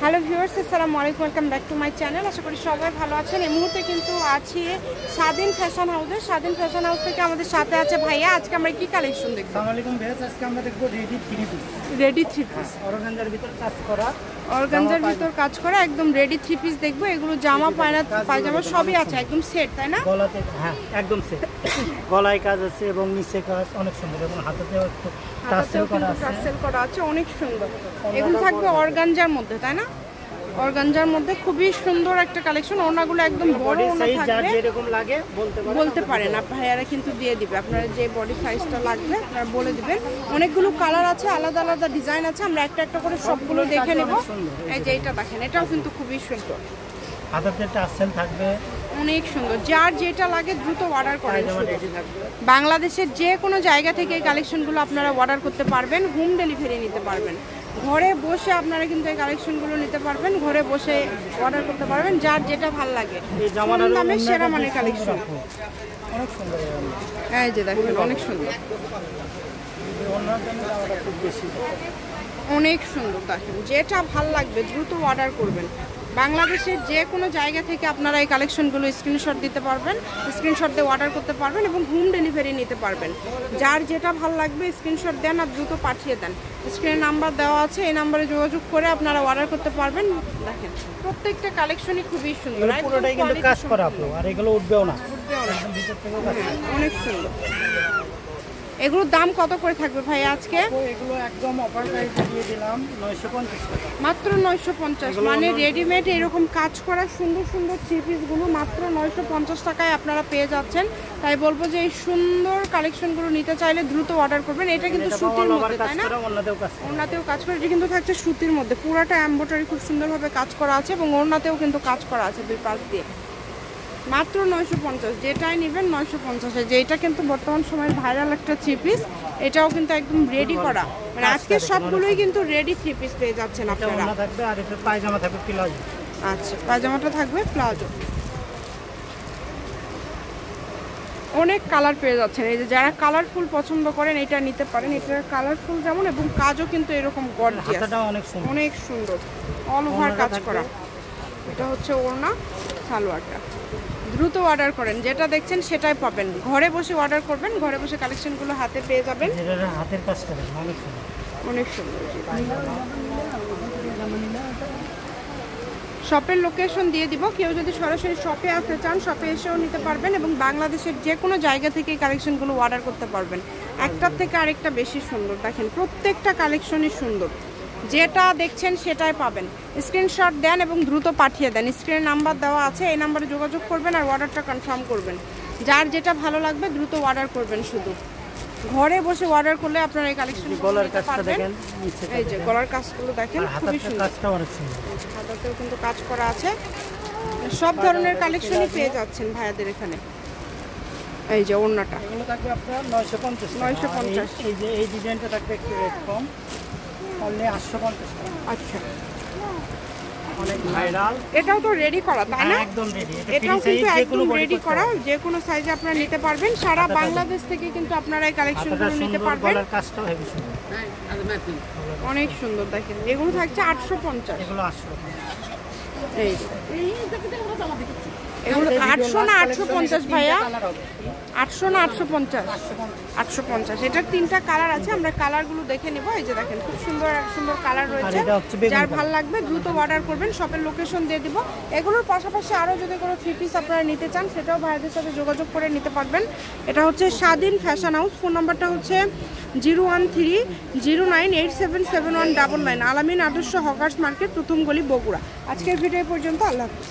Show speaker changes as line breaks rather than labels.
Hello viewers, আসসালামু আলাইকুম, welcome back to my channel. আশা করি সবাই ভালো আছেন। এই মুহূর্তে কিন্তু আছি স্বাধীন ফ্যাশন হাউসে। স্বাধীন ফ্যাশন হাউস থেকে আমাদের সাথে আছে ভাইয়া। আজকে আমরা কি কালেকশন দেখব?
আসসালামু আলাইকুম ভিউয়ার্স, আজকে আমরা দেখব ready three piece.
Ready three piece,
organza ভিতর কাজ করা,
অর্গানজার ভিতর কাজ করা একদম রেডি থ্রি পিস দেখবো। এগুলো জামা পায়জামা সবই আছে, একদম সেট, তাই না?
গলাতে হ্যাঁ একদম সেট, গলায় কাজ আছে এবং নিচে কাজ অনেক সুন্দর এবং হাতেও একটু টাসেল
করা আছে, অনেক সুন্দর। এগুলো থাকবে অর্গানজার মধ্যে, তাই না? অর্গানজার মধ্যে খুবই সুন্দর একটা কালেকশন। ওড়নাগুলো একদম বড় ওড়না থাকবে,
যেরকম লাগে
বলতে পারেন ভাইয়ারা কিন্তু দিয়ে দিবে। আপনারা যে বডি সাইজটা লাগবে আপনারা বলে দিবেন। অনেকগুলো কালার আছে, আলাদা আলাদা ডিজাইন আছে। আমরা একটা একটা করে সবগুলো দেখে নেব। এই যে এটা দেখেন, এটাও কিন্তু খুবই সুন্দর,
হাতের টাসেল থাকবে,
অনেক সুন্দর। যার যেটা লাগে দ্রুত অর্ডার করেন। বাংলাদেশের যে কোনো জায়গা থেকে এই কালেকশনগুলো আপনারা অর্ডার করতে পারবেন, হোম ডেলিভারি নিতে পারবেন। ঘরে বসে আপনারা কিন্তু এই কালেকশনগুলো নিতে পারবেন, ঘরে বসে অর্ডার করতে পারবেন, যার যেটা ভাল লাগে। দামে সেরা মানের কালেকশন,
অনেক সুন্দর।
এই যে দেখেন, অনেক সুন্দর, অনেক সুন্দর। দেখেন যেটা ভাল লাগবে দ্রুত অর্ডার করবেন। বাংলাদেশের যে কোনো জায়গা থেকে আপনারা এই কালেকশনগুলো স্ক্রিনশট দিতে পারবেন, স্ক্রিনশট দিয়ে অর্ডার করতে পারবেন এবং হোম ডেলিভারি নিতে পারবেন। যার যেটা ভালো লাগবে স্ক্রিনশট দেন আর দ্রুত পাঠিয়ে দেন। স্ক্রিনে নাম্বার দেওয়া আছে, এই নাম্বারে যোগাযোগ করে আপনারা অর্ডার করতে পারবেন। দেখেন প্রত্যেকটা কালেকশনই খুবই সুন্দর,
পুরোটাই কিন্তু কাজ করা আপু, আর এগুলো উঠবেও না,
অনেক সুন্দর। এগুলোর দাম কত করে থাকবে ভাই আজকে?
এগুলো একদম অফার প্রাইসে দিয়ে দিলাম 950 টাকা,
মাত্র 950। মানে রেডিমেড এরকম কাজ করা সুন্দর সুন্দর থ্রি পিসগুলো মাত্র 950 টাকায় আপনারা পেয়ে যাচ্ছেন। তাই বলবো যে এই সুন্দর কালেকশনগুলো নিতে চাইলে দ্রুত অর্ডার করবেন। এটা কিন্তু সুতির মধ্যে, তাই না? ওড়নাতেও কাজ করে, এটা কিন্তু থাকছে সুতির মধ্যে। পুরাটা এমব্রয়ডারি খুব সুন্দরভাবে কাজ করা আছে এবং ওড়নাতেও কিন্তু কাজ করা আছে দুই পাশ দিয়ে। মাত্র 950, যেটাই নেবেন 950। যে এটা কিন্তু বর্তমান সময়ের ভাইরাল একটা থ্রি পিস, এটাও কিন্তু একদম রেডি করা। মানে আজকে সবগুলোই কিন্তু রেডি থ্রি পিস পেয়ে যাচ্ছেন আপনারা।
থাকবে আর এটা পায়জামা থাকবে প্লাজো।
আচ্ছা, পায়জামাটা থাকবে প্লাজো। অনেক কালার পেয়ে যাচ্ছেন। এই যে যারা কালারফুল পছন্দ করেন এটা নিতে পারেন। এটা কালারফুল যেমন এবং কাজও কিন্তু এরকম গর্জিয়াস, অনেক সুন্দর, অল ওভার কাজ করা। এটা হচ্ছে ওড়না, সালোয়ারটা। দ্রুত অর্ডার করেন, যেটা দেখছেন সেটাই পাবেন। ঘরে বসে অর্ডার করবেন, ঘরে বসে কালেকশনগুলো হাতে পেয়ে যাবেন।
হাতের কাজটা
অনেক সুন্দর। শপের লোকেশন দিয়ে দিব। কেউ যদি সরাসরি শপে আসতে চান শপে এসেও নিতে পারবেন এবং বাংলাদেশের যে কোনো জায়গা থেকে এই কালেকশনগুলো অর্ডার করতে পারবেন। একটার থেকে আরেকটা বেশি সুন্দর। দেখেন প্রত্যেকটা কালেকশনই সুন্দর, যেটা দেখছেন সেটাই পাবেন। স্ক্রিনশট দেন এবং দ্রুত পাঠিয়ে দেন। স্ক্রিনে নাম্বার দেওয়া আছে, এই নাম্বারে যোগাযোগ করবেন আর অর্ডারটা কনফার্ম করবেন। যার যেটা ভালো লাগবে দ্রুত অর্ডার করবেন। শুধু ঘরে বসে অর্ডার করলে আপনারা এই কালেকশন
গলার কাজটা দেখেন,
এই যে গলার কাজগুলো দেখেন, খুবই সুন্দর। হাতাতেও কিন্তু কাজ করা আছে। সব ধরনের কালেকশনই পেয়ে যাচ্ছেন ভাইয়াদের এখানে। এই যে ওড়নাটা,
এগুলো থাকবে আপনার 950। এই যে এই ডিজাইনটা থাকবে একটু রেট কম, অনলি 850 টাকা।
আচ্ছা,
অনেক ভাইরাল।
এটাও তো রেডি করা, তাই না?
একদম রেডি।
এটাও কিন্তু একদম রেডি করা, যে কোনো সাইজে আপনারা নিতে পারবেন। সারা বাংলাদেশ থেকে কিন্তু আপনারা এই কালেকশনগুলো নিতে পারবেন।
গলার কাজটাও হেভি সুন্দর,
অনেক সুন্দর। দেখেন এগুলো থাকছে 850।
এগুলো 850।
এই এগুলো 800 না 850 ভাইয়া? 800 না 850? 850। এটার তিনটা কালার আছে, আমরা কালারগুলো দেখে নেব। এই যে দেখেন খুব সুন্দর সুন্দর কালার রয়েছে। যার ভালো লাগবে দ্রুত অর্ডার করবেন। শপের লোকেশন দিয়ে দিব। এগুলোর পাশাপাশি আরও যদি কোনো থ্রি পিস আপনারা নিতে চান সেটাও ভাইদের সাথে যোগাযোগ করে নিতে পারবেন। এটা হচ্ছে স্বাধীন ফ্যাশন হাউস। ফোন নাম্বারটা হচ্ছে 01309877199। আলামিন আদর্শ হকার্স মার্কেট, প্রথম গলি, বগুড়া। আজকের ভিডিও পর্যন্ত। আল্লাহ হাফেজ।